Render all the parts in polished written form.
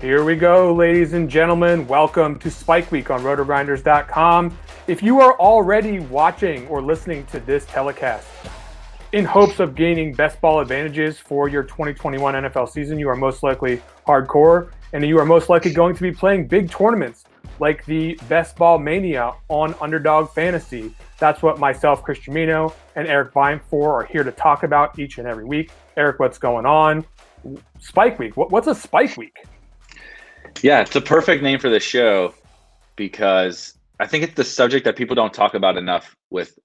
Here we go, ladies and gentlemen. Welcome to Spike Week on RotoGrinders.com. If you are already watching or listening to this telecast in hopes of gaining best ball advantages for your 2021 NFL season, you are most likely hardcore, and you are most likely going to be playing big tournaments like the Best Ball Mania on Underdog Fantasy. That's what myself, Chris Gimino, and Erik Beimfohr are here to talk about each and every week. Erik, what's going on? Spike Week. What's a Spike Week? Yeah, it's a perfect name for the show because I think it's the subject that people don't talk about enough with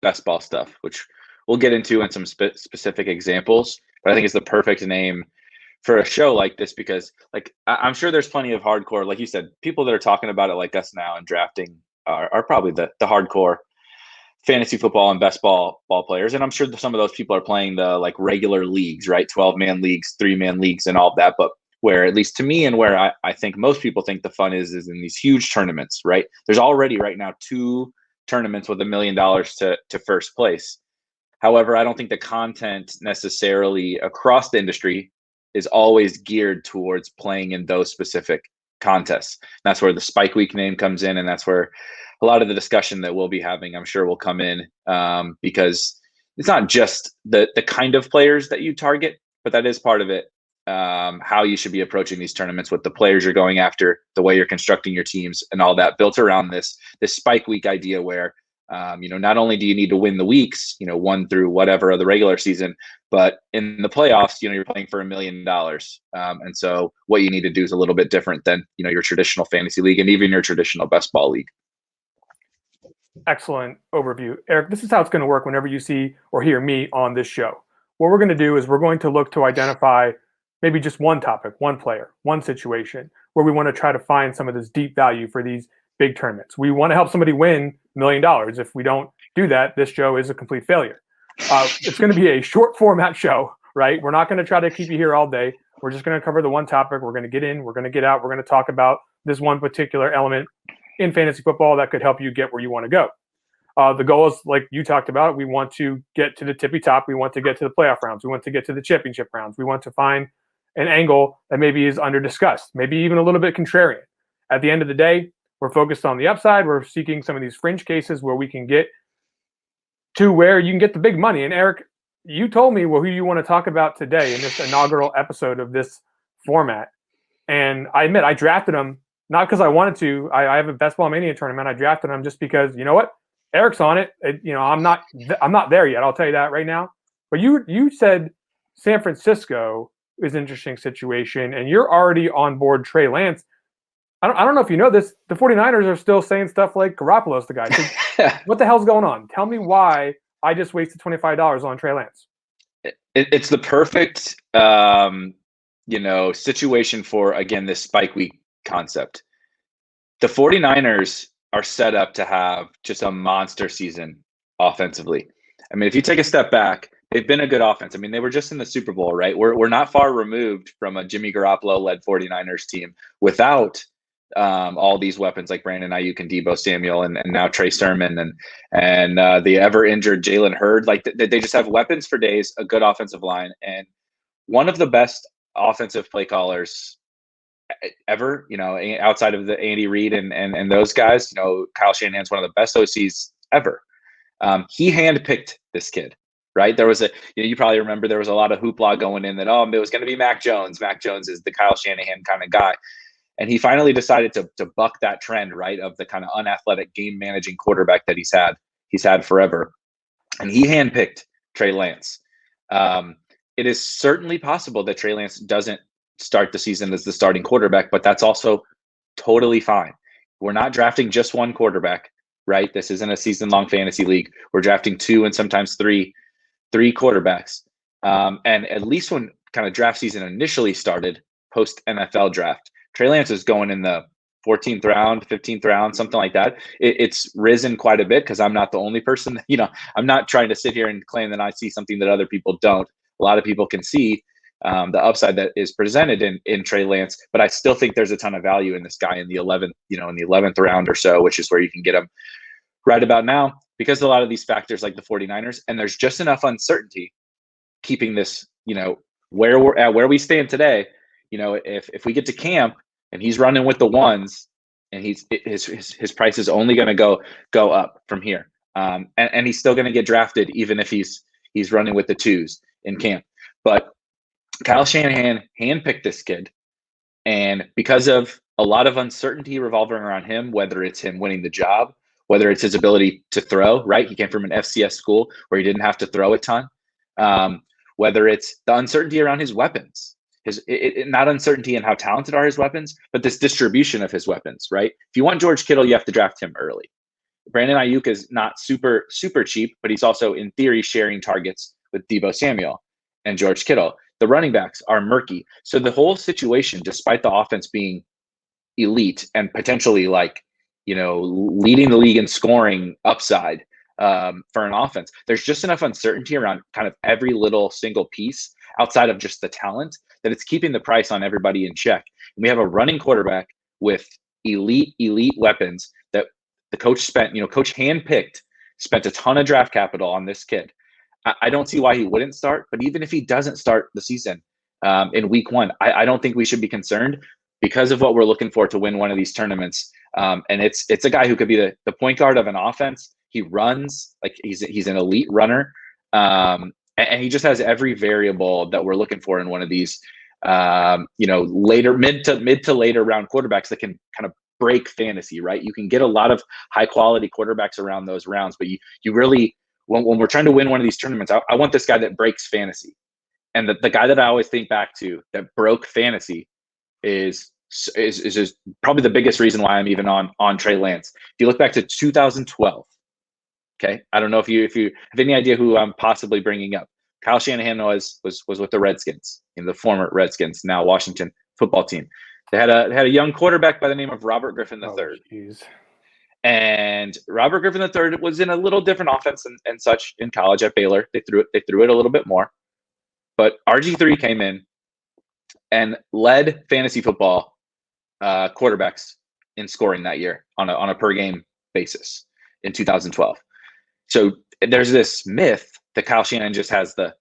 best ball stuff, which we'll get into in some specific examples. But I think it's the perfect name for a show like this because, like, I'm sure there's plenty of hardcore, like you said, people that are talking about it like us now and drafting are probably the hardcore fantasy football and best ball players. And I'm sure some of those people are playing the like regular leagues, right? 12-man leagues, 3-man leagues, and all of that. But where, at least to me, and where I think most people think the fun is in these huge tournaments, right? There's already right now 2 tournaments with $1 million to first place. However, I don't think the content necessarily across the industry is always geared towards playing in those specific contests. That's where the Spike Week name comes in, and that's where a lot of the discussion that we'll be having, I'm sure, will come in, because it's not just the kind of players that you target, but that is part of it. How you should be approaching these tournaments with the players you're going after, the way you're constructing your teams, and all that built around this Spike Week idea where not only do you need to win the weeks, 1 through whatever of the regular season, but in the playoffs, you're playing for $1 million. And so what you need to do is a little bit different than, your traditional fantasy league and even your traditional best ball league. Excellent overview. Erik, this is how it's going to work whenever you see or hear me on this show. What we're going to do is we're going to look to identify maybe just one topic, one player, one situation where we want to try to find some of this deep value for these big tournaments. We want to help somebody win $1 million. If we don't do that, this show is a complete failure. It's going to be a short format show, right? We're not going to try to keep you here all day. We're just going to cover the one topic. We're going to get in, we're going to get out. We're going to talk about this one particular element in fantasy football that could help you get where you want to go. The goal is, like you talked about, we want to get to the tippy top. We want to get to the playoff rounds. We want to get to the championship rounds. We want to find an angle that maybe is under discussed, maybe even a little bit contrarian. At the end of the day, we're focused on the upside. We're seeking some of these fringe cases where we can get to where you can get the big money. And Erik, you told me who you want to talk about today in this inaugural episode of this format. And I admit I drafted him not because I wanted to. I have a Best Ball Mania tournament. I drafted him just because, you know what? Erik's on it. I'm not there yet. I'll tell you that right now. But you said San Francisco is an interesting situation, and you're already on board Trey Lance. I don't know if you know this. The 49ers are still saying stuff like Garoppolo's the guy. So what the hell's going on? Tell me why I just wasted $25 on Trey Lance. It's the perfect, situation for, again, this Spike Week concept. The 49ers are set up to have just a monster season offensively. I mean, if you take a step back, they've been a good offense. I mean, they were just in the Super Bowl, right? We're not far removed from a Jimmy Garoppolo-led 49ers team without all these weapons like Brandon Ayuk and Deebo Samuel and now Trey Sermon and the ever-injured Jalen Hurd. Like, they just have weapons for days, a good offensive line, and one of the best offensive play callers ever, outside of the Andy Reid and those guys. Kyle Shanahan's one of the best OCs ever. He handpicked this kid, right? There was you probably remember there was a lot of hoopla going in that, it was going to be Mac Jones. Mac Jones is the Kyle Shanahan kind of guy. And he finally decided to buck that trend, right, of the kind of unathletic game managing quarterback that he's had forever. And he handpicked Trey Lance. It is certainly possible that Trey Lance doesn't start the season as the starting quarterback, but that's also totally fine. We're not drafting just one quarterback, right? This isn't a season-long fantasy league. We're drafting 2 and sometimes three quarterbacks. And at least when kind of draft season initially started, post-NFL draft, Trey Lance is going in the 14th round, 15th round, something like that. It's risen quite a bit because I'm not the only person. I'm not trying to sit here and claim that I see something that other people don't. A lot of people can see the upside that is presented in Trey Lance, but I still think there's a ton of value in this guy in the 11th round or so, which is where you can get him right about now because of a lot of these factors like the 49ers, and there's just enough uncertainty keeping this, where we stand today. if we get to camp and he's running with the ones, and his price is only going to go up from here, and he's still going to get drafted even if he's running with the twos in camp. But Kyle Shanahan handpicked this kid, and because of a lot of uncertainty revolving around him, whether it's him winning the job, whether it's his ability to throw, right? He came from an FCS school where he didn't have to throw a ton. Whether it's the uncertainty around his weapons, not uncertainty in how talented are his weapons, but this distribution of his weapons, right? If you want George Kittle, you have to draft him early. Brandon Ayuk is not super, super cheap, but he's also in theory sharing targets with Deebo Samuel and George Kittle. The running backs are murky. So the whole situation, despite the offense being elite and potentially leading the league in scoring upside for an offense, there's just enough uncertainty around kind of every little single piece outside of just the talent that it's keeping the price on everybody in check. And we have a running quarterback with elite weapons that the coach spent, coach handpicked, spent a ton of draft capital on this kid. I don't see why he wouldn't start, but even if he doesn't start the season in week 1, I don't think we should be concerned because of what we're looking for to win one of these tournaments. And it's a guy who could be the point guard of an offense. He runs like he's an elite runner, and he just has every variable that we're looking for in one of these, later mid to later round quarterbacks that can kind of break fantasy, right? You can get a lot of high quality quarterbacks around those rounds, but you really, when we're trying to win one of these tournaments, I want this guy that breaks fantasy. And the guy that I always think back to that broke fantasy is just probably the biggest reason why I'm even on Trey Lance. If you look back to 2012, okay, I don't know if you have any idea who I'm possibly bringing up. Kyle Shanahan was with the Redskins, the former Redskins, now Washington football team. They had a young quarterback by the name of Robert Griffin III. And Robert Griffin III was in a little different offense and such in college at Baylor. They threw it a little bit more. But RG3 came in and led fantasy football quarterbacks in scoring that year on a per game basis in 2012. So there's this myth that Kyle Shanahan just has the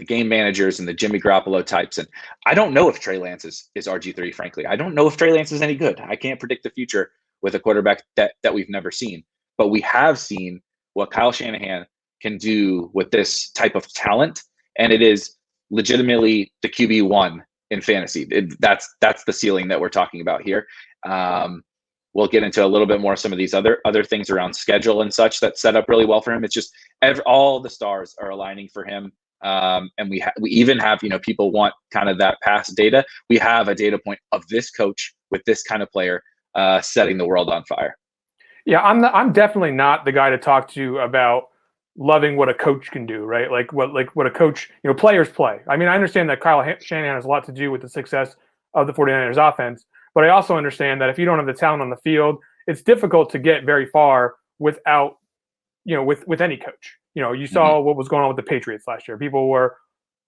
game managers and the Jimmy Garoppolo types. And I don't know if Trey Lance is RG3, frankly. I don't know if Trey Lance is any good. I can't predict the future with a quarterback that we've never seen. But we have seen what Kyle Shanahan can do with this type of talent. And it is legitimately the QB1 in fantasy. That's the ceiling that we're talking about here. We'll get into a little bit more some of these other things around schedule and such that set up really well for him. It's just all the stars are aligning for him. And we even have, people want kind of that past data. We have a data point of this coach with this kind of player setting the world on fire. Yeah, I'm definitely not the guy to talk to about loving what a coach can do, right? Like what a coach, players play. I mean, I understand that Kyle Shanahan has a lot to do with the success of the 49ers offense, but I also understand that if you don't have the talent on the field, it's difficult to get very far without, with any coach. You saw what was going on with the Patriots last year. People were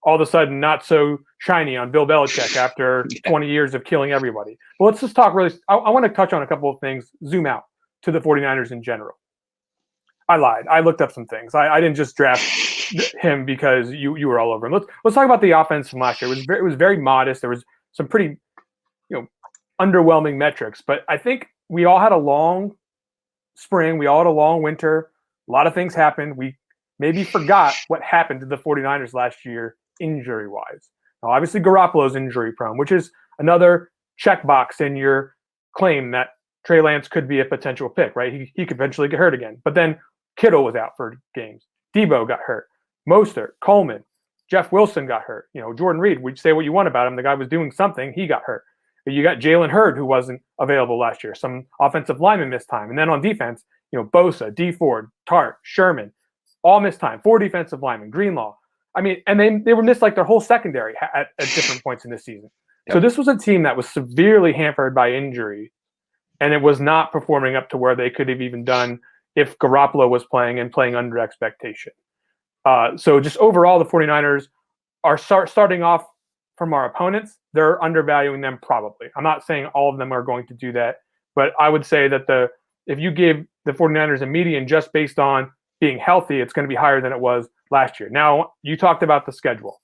all of a sudden not so shiny on Bill Belichick after 20 years of killing everybody. But let's just talk really. I want to touch on a couple of things, zoom out to the 49ers in general. I lied. I looked up some things. I didn't just draft him because you were all over him. Let's talk about the offense from last year. It was very modest. There was some pretty underwhelming metrics, but I think we all had a long spring. We all had a long winter. A lot of things happened. We maybe forgot what happened to the 49ers last year injury-wise. Now, obviously, Garoppolo's injury-prone, which is another checkbox in your claim that Trey Lance could be a potential pick, right? He could eventually get hurt again. But then Kittle was out for games. Deebo got hurt. Mostert, Coleman, Jeff Wilson got hurt. Jordan Reed, we say what you want about him. The guy was doing something. He got hurt. You got Jalen Hurd, who wasn't available last year. Some offensive linemen missed time. And then on defense, Bosa, D Ford, Tart, Sherman, all missed time. 4 defensive linemen, Greenlaw. I mean, and they were missed like their whole secondary at different points in this season. Yep. So this was a team that was severely hampered by injury, and it was not performing up to where they could have even done if Garoppolo was playing and playing under expectation. So just overall, the 49ers are starting off from our opponents. They're undervaluing them probably. I'm not saying all of them are going to do that, but I would say that if you give the 49ers a median just based on being healthy, it's going to be higher than it was last year. Now, you talked about the schedule.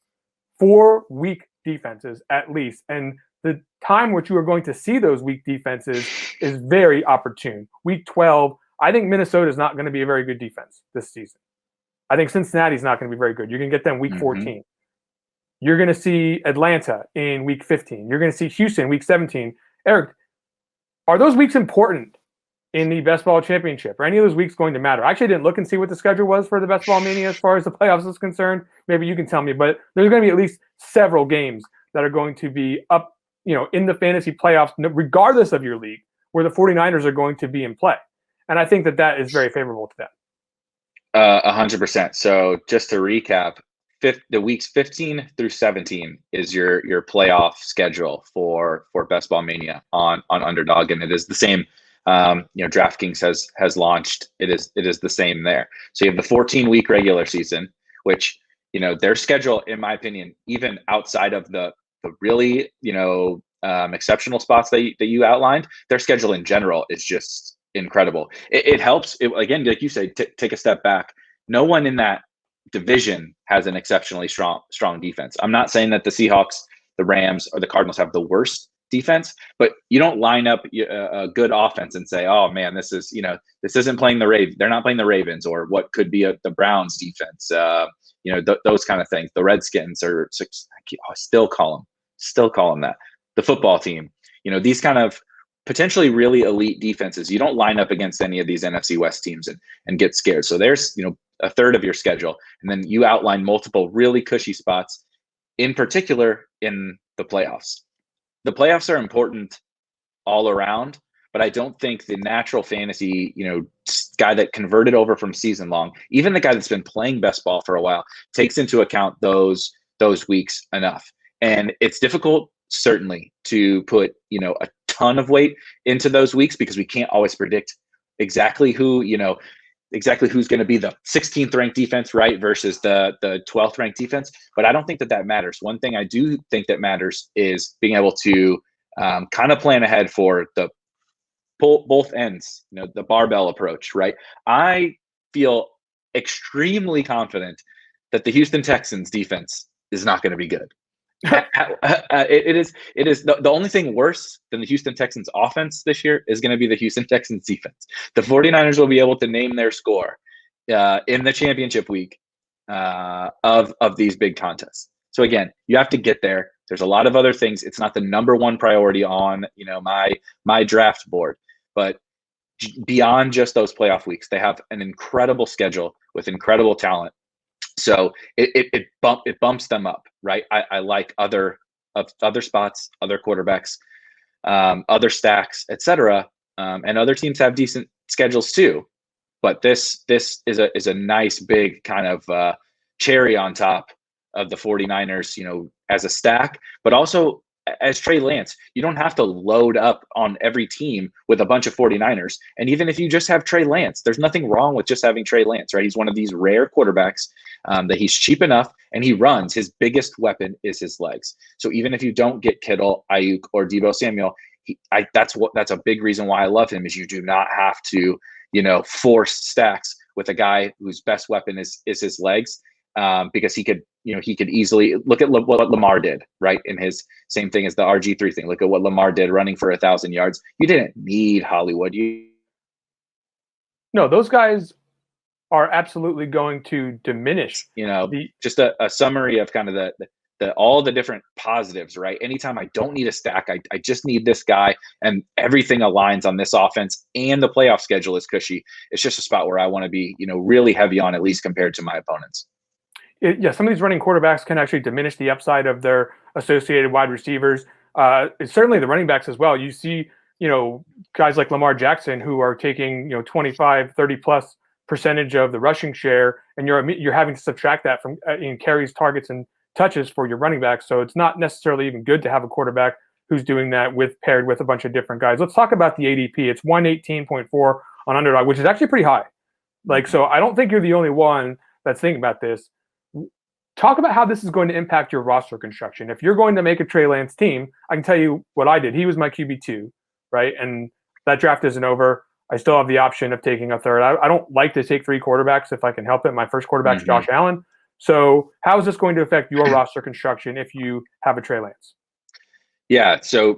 4 weak defenses at least, and the time which you are going to see those weak defenses is very opportune. Week 12, I think Minnesota is not going to be a very good defense this season. I think Cincinnati's not going to be very good. You're going to get them week 14. You're going to see Atlanta in week 15. You're going to see Houston week 17. Erik, are those weeks important in the Best Ball Championship? Are any of those weeks going to matter? I actually didn't look and see what the schedule was for the Best Ball Mania as far as the playoffs is concerned. Maybe you can tell me, but there's going to be at least several games that are going to be up, in the fantasy playoffs, regardless of your league, where the 49ers are going to be in play. And I think that is very favorable to them. 100%. So just to recap, the weeks 15 through 17 is your playoff schedule for Best Ball Mania on Underdog, and it is the same. DraftKings has launched. It is the same there. So you have the 14-week regular season, which their schedule, in my opinion, even outside of the really exceptional spots that you outlined, their schedule in general is just incredible. It helps. Again, like you say, take a step back. No one in that division has an exceptionally strong defense. I'm not saying that the Seahawks, the Rams, or the Cardinals have the worst defense, but you don't line up a good offense and say, oh man, this isn't playing the Ravens. They're not playing the Ravens, or what could be the Browns defense. Those kind of things. The Redskins are still call them that. The football team. These kind of potentially really elite defenses. You don't line up against any of these NFC West teams and get scared. So there's a third of your schedule, and then you outline multiple really cushy spots, in particular in the playoffs. The playoffs are important all around, but I don't think the natural fantasy, guy that converted over from season long, even the guy that's been playing best ball for a while, takes into account those weeks enough. And it's difficult, certainly, to put, a ton of weight into those weeks, because we can't always predict exactly who's going to be the 16th ranked defense, right, versus the 12th ranked defense. But I don't think that matters. One thing I do think that matters is being able to kind of plan ahead for the both ends, the barbell approach, right? I feel extremely confident that the Houston Texans defense is not going to be good. It is the only thing worse than the Houston Texans offense this year is going to be the Houston Texans defense. The 49ers will be able to name their score in the championship week of these big contests. So again, you have to get there. There's a lot of other things. It's not the number one priority on my draft board, but beyond just those playoff weeks, they have an incredible schedule with incredible talent. So it bumps them up, right? I like other spots, other quarterbacks, other stacks, etc. And other teams have decent schedules too. But this is a nice big kind of cherry on top of the 49ers, as a stack, but also as Trey Lance. You don't have to load up on every team with a bunch of 49ers. And even if you just have Trey Lance, there's nothing wrong with just having Trey Lance, right? He's one of these rare quarterbacks that he's cheap enough and he runs. His biggest weapon is his legs. So even if you don't get Kittle, Ayuk, or Deebo Samuel, that's a big reason why I love him, is you do not have to, force stacks with a guy whose best weapon is his legs. Because he could easily look at what Lamar did, right? In his same thing as the RG3 thing. Look at what Lamar did running for 1,000 yards. You didn't need Hollywood. No, those guys are absolutely going to diminish. Just a summary of kind of the all the different positives, right? Anytime I don't need a stack, I just need this guy, and everything aligns on this offense, and the playoff schedule is cushy. It's just a spot where I want to be, really heavy on, at least compared to my opponents. Some of these running quarterbacks can actually diminish the upside of their associated wide receivers. It's certainly the running backs as well. You see, guys like Lamar Jackson who are taking, 25, 30+% of the rushing share, and you're having to subtract that from in carries, targets, and touches for your running backs. So it's not necessarily even good to have a quarterback who's doing that paired with a bunch of different guys. Let's talk about the ADP. It's 118.4 on Underdog, which is actually pretty high. So I don't think you're the only one that's thinking about this. Talk about how this is going to impact your roster construction. If you're going to make a Trey Lance team, I can tell you what I did. He was my QB2, right? And that draft isn't over. I still have the option of taking a third. I don't like to take three quarterbacks if I can help it. My first quarterback's Josh Allen. So how is this going to affect your roster construction if you have a Trey Lance? Yeah. So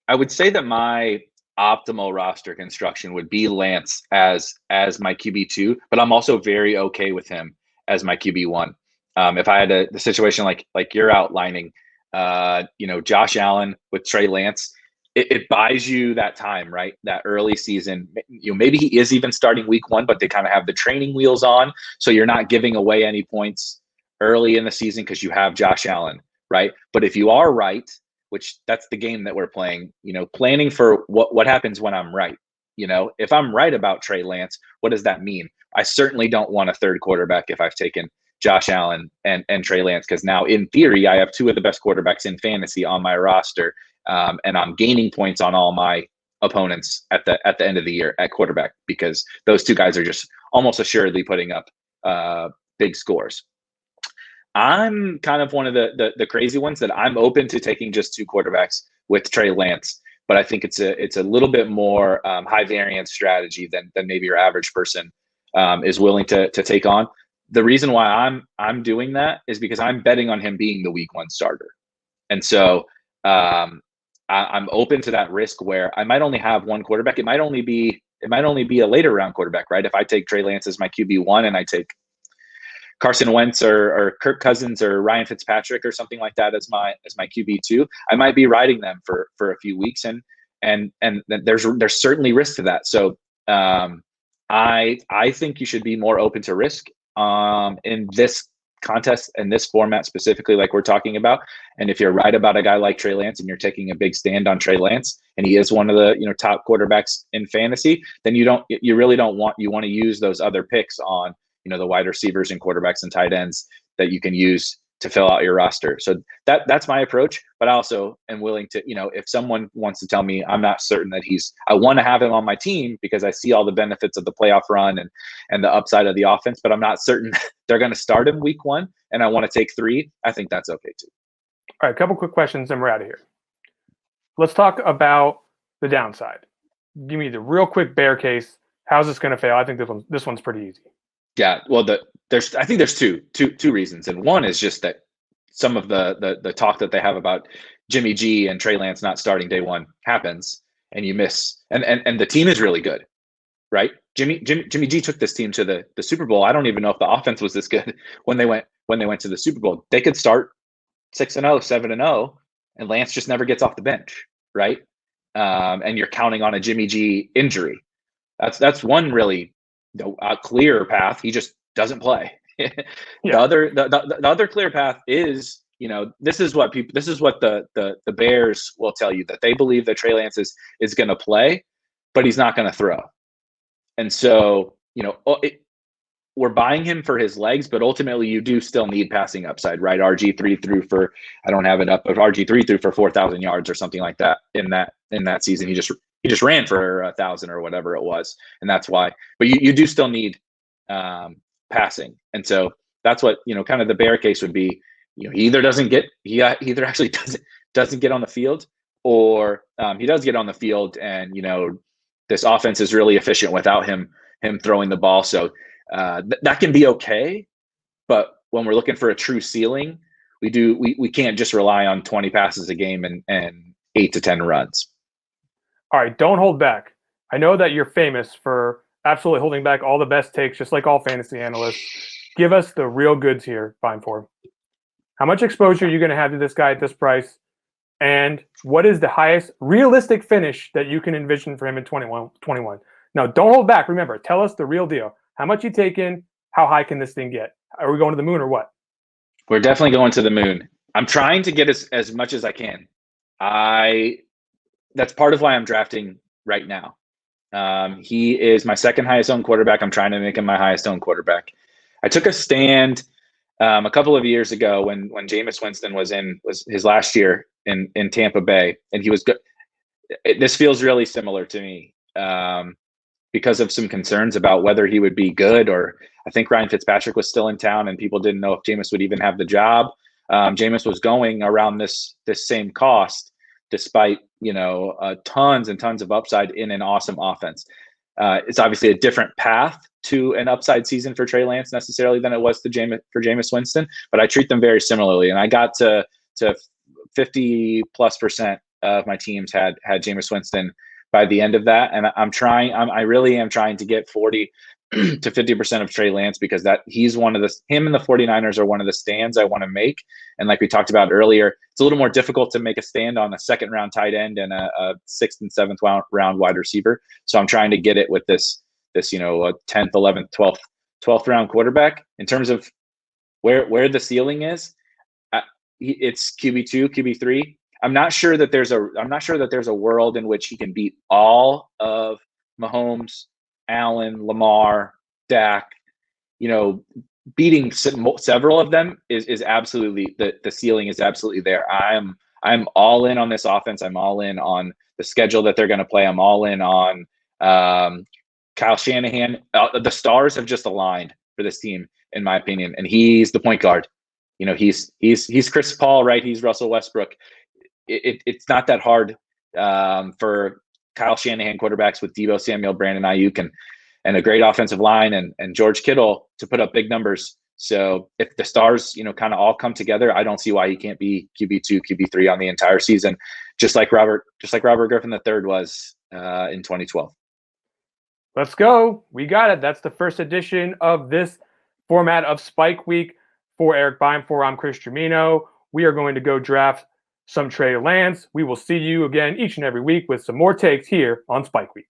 I would say that my optimal roster construction would be Lance as my QB2, but I'm also very okay with him as my QB1. If I had the situation like you're outlining, Josh Allen with Trey Lance, it buys you that time, right? That early season, maybe he is even starting week 1, but they kind of have the training wheels on, so you're not giving away any points early in the season because you have Josh Allen, right? But if you are right, which that's the game that we're playing, planning for what happens when I'm right. If I'm right about Trey Lance, what does that mean? I certainly don't want a third quarterback if I've taken Josh Allen and Trey Lance, because now in theory I have 2 of the best quarterbacks in fantasy on my roster, and I'm gaining points on all my opponents at the end of the year at quarterback, because those 2 guys are just almost assuredly putting up big scores. I'm kind of one of the crazy ones that I'm open to taking just 2 quarterbacks with Trey Lance, but I think it's a little bit more high variance strategy than maybe your average person is willing to take on. The reason why I'm doing that is because I'm betting on him being the week 1 starter, and so I'm open to that risk where I might only have 1 quarterback. It might only be a later round quarterback, right? If I take Trey Lance as my QB1 and I take Carson Wentz or Kirk Cousins or Ryan Fitzpatrick or something like that as my QB2, I might be riding them for a few weeks, and there's certainly risk to that. So I think you should be more open to risk in this contest and this format specifically, like we're talking about. And if you're right about a guy like Trey Lance and you're taking a big stand on Trey Lance, and he is one of the top quarterbacks in fantasy, then you want to use those other picks on the wide receivers and quarterbacks and tight ends that you can use to fill out your roster. So that's my approach. But I also am willing to, if someone wants to tell me I'm not certain that I want to have him on my team because I see all the benefits of the playoff run and the upside of the offense, but I'm not certain they're going to start him week 1 and I want to take 3, I think that's okay too. All right, a couple quick questions and we're out of here. Let's talk about the downside. Give me the real quick bear case. How's this going to fail? I think this one's pretty easy. Yeah, well, I think there's two reasons, and one is just that some of the talk that they have about Jimmy G and Trey Lance not starting day 1 happens, and you miss, and the team is really good, right? Jimmy G took this team to the Super Bowl. I don't even know if the offense was this good when they went to the Super Bowl. They could start 6-0, 7-0, and Lance just never gets off the bench, right? And you're counting on a Jimmy G injury. That's one really a clear path. He just doesn't play. Yeah. The other clear path is, this is what the Bears will tell you, that they believe that Trey Lance is going to play, but he's not going to throw. And so, we're buying him for his legs, but ultimately you do still need passing upside, right? RG3 threw for, I don't have it up, but RG3 threw for 4,000 yards or something like that in that season. He just ran for 1,000 or whatever it was, and that's why. But you do still need passing, and so that's what kind of the bear case would be. He either either actually doesn't get on the field, or he does get on the field, and this offense is really efficient without him throwing the ball. So that can be okay, but when we're looking for a true ceiling, we can't just rely on 20 passes a game and 8 to 10 runs. All right, don't hold back. I know that you're famous for absolutely holding back all the best takes, just like all fantasy analysts. Give us the real goods here, Beimfohr. How much exposure are you going to have to this guy at this price? And what is the highest realistic finish that you can envision for him in 21? Now, don't hold back. Remember, tell us the real deal. How much you take in? How high can this thing get? Are we going to the moon or what? We're definitely going to the moon. I'm trying to get as much as I can. That's part of why I'm drafting right now. He is my second highest owned quarterback. I'm trying to make him my highest owned quarterback. I took a stand a couple of years ago when Jameis Winston was his last year in Tampa Bay, and he was good. This feels really similar to me because of some concerns about whether he would be good, or I think Ryan Fitzpatrick was still in town and people didn't know if Jameis would even have the job. Jameis was going around this same cost, despite tons and tons of upside in an awesome offense. It's obviously a different path to an upside season for Trey Lance necessarily than it was for Jameis Winston, but I treat them very similarly. And I got to 50+% of my teams had Jameis Winston by the end of that, and I really am trying to get 40 to 50% of Trey Lance, because he's him and the 49ers are one of the stands I want to make. And like we talked about earlier, it's a little more difficult to make a stand on a second round tight end and a 6th and 7th round wide receiver. So I'm trying to get it with this a 10th, 11th, 12th round quarterback. In terms of where the ceiling is, it's QB2, QB3. I'm not sure that there's a world in which he can beat all of Mahomes, Allen, Lamar, Dak. Beating several of them is absolutely the ceiling is absolutely there. I'm all in on this offense. I'm all in on the schedule that they're going to play. I'm all in on Kyle Shanahan. The stars have just aligned for this team, in my opinion, and he's the point guard. He's Chris Paul, right? He's Russell Westbrook. It's not that hard for Kyle Shanahan quarterbacks with Deebo Samuel, Brandon Ayuk, and a great offensive line and George Kittle to put up big numbers. So if the stars, kind of all come together, I don't see why he can't be QB2, QB3 on the entire season, just like Robert Griffin III was in 2012. Let's go. We got it. That's the first edition of this format of Spike Week. For Erik Beimfohr, I'm Chris Gimino. We are going to go draft some Trey Lance. We will see you again each and every week with some more takes here on Spike Week.